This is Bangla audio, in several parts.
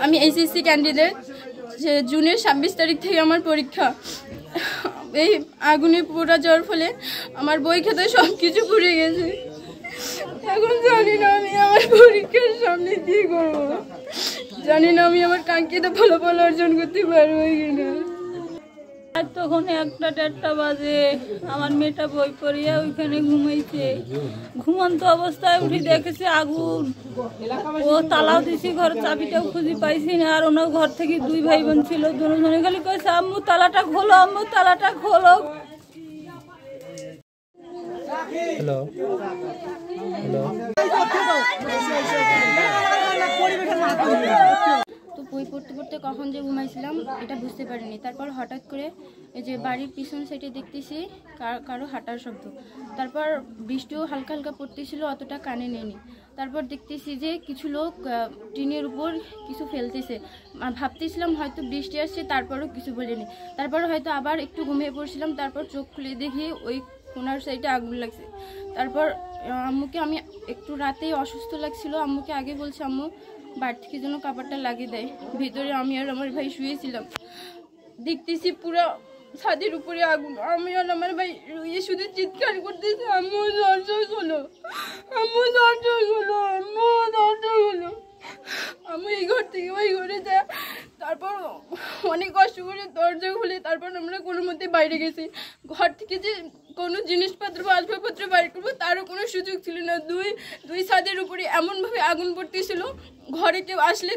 আমি এইচএসসি ক্যান্ডিডেট। জুনের 26 তারিখ থেকে আমার পরীক্ষা। এই আগুনে পোড়া যাওয়ার ফলে আমার বই খাতা সব কিছু পুড়ে গেছে। এখন জানি না আমি আমার পরীক্ষার সামনে কি করবো, জানি না আমি আমার কাঙ্ক্ষিত ফলাফল অর্জন করতে পারবো কিনা। তখন 1টা-1:30 বাজে আমার মেয়েটা বই পড়িয়া ওইখানে ঘুমাইছে। ঘুমন্ত অবস্থায় উঠে দেখেছে আগুন। ও তালাও দিছি, ঘর চাবিটাও খুঁজে পাইছি না। আর ওনার ঘর থেকে 2 ভাই বোন ছিল, দুজনে খালি কইছে আম্মু তালাটা খোলো, আম্মু তালাটা খোলো। হ্যালো তো বই পড়তে পড়তে কখন যে ঘুমাইছিলাম এটা বুঝতে পারিনি। তারপর হঠাৎ করে এই যে বাড়ির পিছন সাইডে দেখতেছি কারো হাঁটার শব্দ। তারপর বৃষ্টিও হালকা হালকা পড়তেছিল, অতটা কানে নেয়নি। তারপর দেখতেছি যে কিছু লোক টিনের উপর কিছু ফেলতেছে। ভাবতেছিলাম হয়তো বৃষ্টি আসছে, তারপরও কিছু বলিনি। তারপর হয়তো আবার একটু ঘুমিয়ে পড়ছিলাম। তারপর চোখ খুলে দেখি ওই কোনার সাইডে আগুন লাগছে। তারপর আম্মুকে, আমি একটু রাতেই অসুস্থ লাগছিল, আম্মুকে আগে বলছি আম্মু বাড়ি থেকে যেন কাপড়টা লাগিয়ে দেয়। ভিতরে আমি আর আমার ভাই শুয়েছিলাম, দেখতেছি পুরো ছাদের উপরে আগুন। আমি আর আমার ভাই শুধু চিৎকার করতেছি আম্মু দরজা খোলো, আম্মু দরজা খোলো, আম্মু দরজা খোলো। আমি এই ঘর থেকে ওই ঘরে যা, তারপর অনেক কষ্ট করে দরজা খুলে তারপর আমরা কোনো মধ্যে বাইরে গেছি। ঘর থেকে যে কোনো জিনিসপত্র বা আসবাবপত্র বাইর করবো তারও কোনো সুযোগ ছিল না। দুই ছাদের উপরে এমনভাবে আগুন পড়তেছিল, ঘরে কেউ আসলে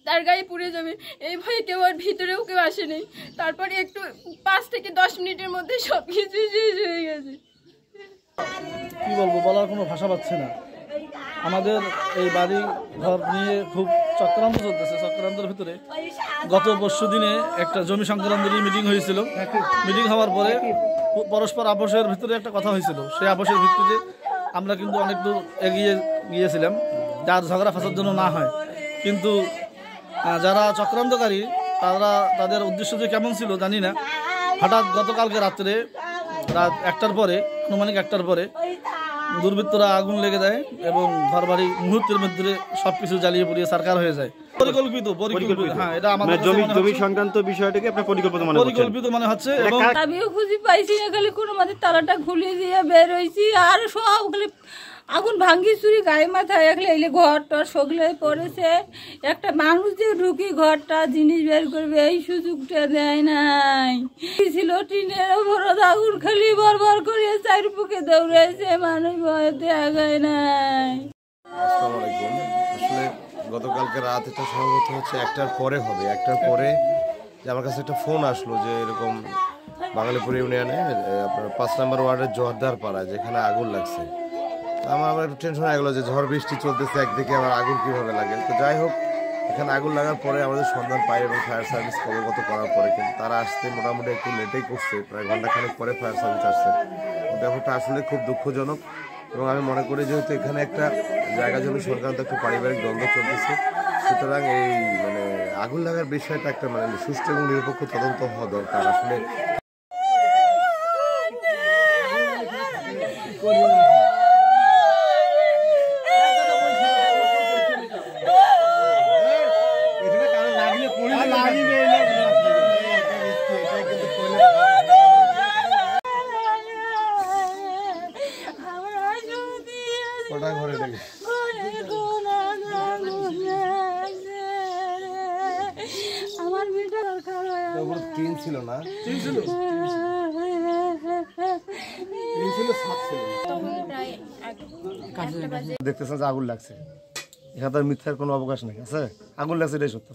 তার গায়ে পুড়ে যাবে এই ভয়ে কেউ আর ভিতরেও কেউ আসেনি। তারপরে একটু 5 থেকে 10 মিনিটের মধ্যে সব কিছু শেষ হয়ে গেছে। কি বলবো, বলার কোনো ভাষা পাচ্ছে না। আমাদের এই বাড়ি ঘর নিয়ে খুব চক্রান্ত চলতেছে। চক্রান্তের ভিতরে গত পরশু দিনে একটা জমি সংক্রান্তের মিটিং হয়েছিল। মিটিং হওয়ার পরে পরস্পর আপোষের ভিতরে একটা কথা হয়েছিল। সেই আপোষের ভিত্তিতে আমরা কিন্তু অনেক দূর এগিয়ে গিয়েছিলাম, যার ঝগড়া ফাঁসার জন্য না হয়। কিন্তু যারা চক্রান্তকারী তাদের উদ্দেশ্য যে কেমন ছিল জানি না। হঠাৎ গতকালকে রাত্রে রাত 1টার পরে, আনুমানিক 1টার পরে দুর্বৃত্তরা আগুন লেগে দেয় এবং ঘরবাড়ি মুহূর্তের মধ্যে সবকিছু জ্বালিয়ে পুড়িয়ে সরকার হয়ে যায়। পরিকল্পিত। হ্যাঁ, এটা আমাদের জমি সংক্রান্ত বিষয়টাকে আপনার পরিকল্পিত মনে হচ্ছে। এবং আমিও খুঁজে পাইছি না, খালি কোনো মতে তালাটা খুলে দিয়ে বের হয়েছি। আর সব খালি আগুন ভাঙ্গি চুরি গায়ে মাথায় একলে এলে ঘরটা সগলে পড়েছে। একটা মানুষ যে ঢুকি ঘরটা জিনিস বের করবে এই সুযোগটা দেয় নাই। ছিল টিনের উপর আগুন, খালি বরবর করে চারিদিকে দৌড়াইছে, মানুষ ভয়তে আগায় নাই। আসসালামু আলাইকুম। আসলে গতকালকে রাত এটা সম্ভবত হচ্ছে 1টার পরে হবে। 1টার পরে যে আমার কাছে একটা ফোন আসলো যে এরকম বাঙালিপুর ইউনিয়নে আপনার 5 নম্বর ওয়ার্ডের জোয়ারদার পাড়ায় যেখানে আগুন লাগছে। আমার একটু টেনশন হয়ে গেলো যে ঝড় বৃষ্টি চলতেছে, একদিকে আমার আগুন কীভাবে লাগে। তো যাই হোক, এখানে আগুন লাগার পরে আমাদের সন্ধান পাই এবং ফায়ার সার্ভিস অবগত করার পরে কিন্তু তারা আসতে মোটামুটি একটু লেটেই করছে, প্রায় ঘন্টাখানেক পরে ফায়ার সার্ভিস আসছে। ব্যাপারটা আসলে খুব দুঃখজনক এবং আমি মনে করি যেহেতু এখানে একটা জায়গা জমি সংক্রান্ত একটা পারিবারিক দ্বন্দ্ব চলতেছে, সুতরাং এই আগুন লাগার বিষয়টা একটা সুষ্ঠু এবং নিরপেক্ষ তদন্ত হওয়া দরকার। আসলে আমার মেয়েটা টিন ছিল না, দেখতেছেন যে আগুন লাগছে। এখানে তার মিথ্যার কোনো অবকাশ নেই। আছে আগুন লাগছে, এটাই সত্য।